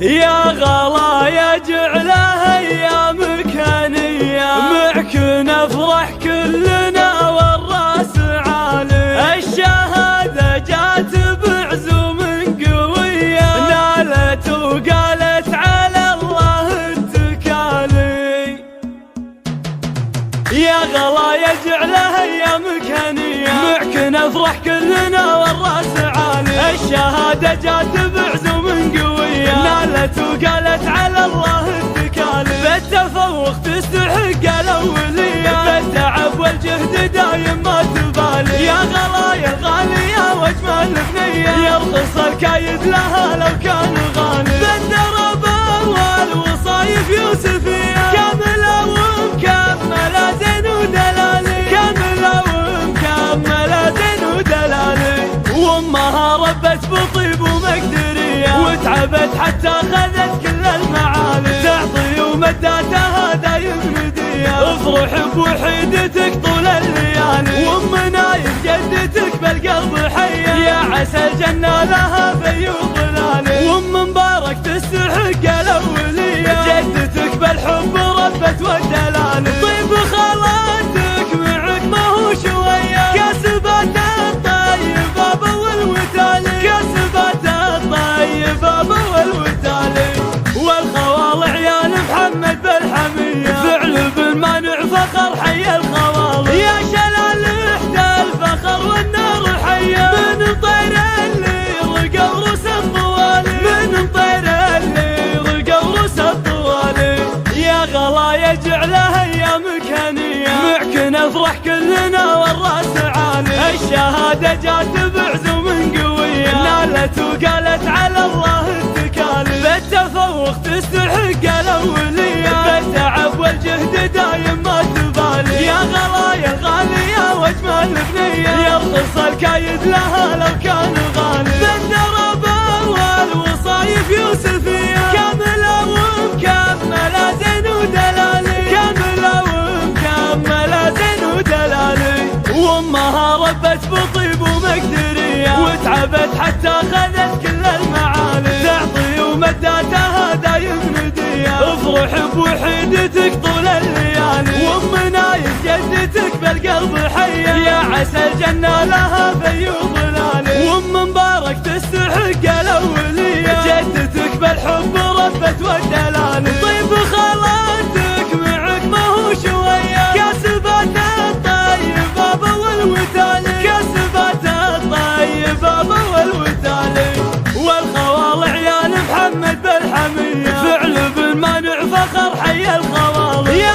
يا غلا يجعلها ايامك هنيه، معك نفرح كلنا والراس عالي. الشهاده جات بعزوم قويه، نالت وقالت على الله التكالي. يا غلا يجعلها ايامك هنيه، معك نفرح كلنا والراس عالي. الشهاده جات بعزوم قويه، نالت وقالت على الله التكالي. بالتفوق تستحق الاوليه، بالتعب والجهد دايم ما تبالي. يا غلا يا الغاليه واجمل بنيه، يرخص الكايد لها لو كان غالي. بالدرب والوصايف يوسفيه، كامله ومكمله زين ودلالي. كامله ومكمله زين ودلالي. وامها ربت بطيب ومقدريه، وتعبت حتى اخذت كل المعالي. تعطي ومداتها دايم نديه، افرح بوحيدتك طول الليالي. وامنا جدتك بالقلب حيه، يا عسى الجنه لها بيوض ظلالي. وام مبارك تستحق الاوليه، جدتك بالحب ربت والدلالي. طيب خالاتك معك ما هو شويه، كسبت الطيبه والوتالي. كسبت الطيبه والوتالي. والخوال عيال محمد بالحميه، فعل بالمانع فخر حي الخوالي. يا شلال احدى الفخر والنار حيه، من طير اللي رقى روس الطوالي. من طير اللي رقى روس الطوالي. يا غلا يجعلها ايامك هنيه، معك نفرح كلنا والراس عالي. الشهاده جات بعزوم قويه، نالت وقالت على الله التكالي. بالتفوق تستحق الاوليه، بالتعب والجهد دايم ما تبالي. يا غلا يا الغاليه واجمل بنيه، يرخص الكايد لها لو كان غالي. بالدرب والوصايف يوسفيه، كامله ومكمله زين ودلالي. كامله ومكمله زين ودلالي. وامها ربت بطيب ومقدريه، وتعبت حتى اخذت كل المعالي. تعطي ومداتها دايم نديه، افرح بوحيدتك طول الليالي. وامنا جدتك بالقلب حيه، يا عسى الجنه لها بيوض ظلالي. وام مبارك تستحق الاوليه، جدتك بالحب ربت والدلالي. طيب خالاتك معك ما هو شويه، كسبت الطيبه والوتالي. كسبت الطيبه والوتالي. والخوال عيال محمد بالحميه، فعل بالمانع فخر حي الخوالي. يا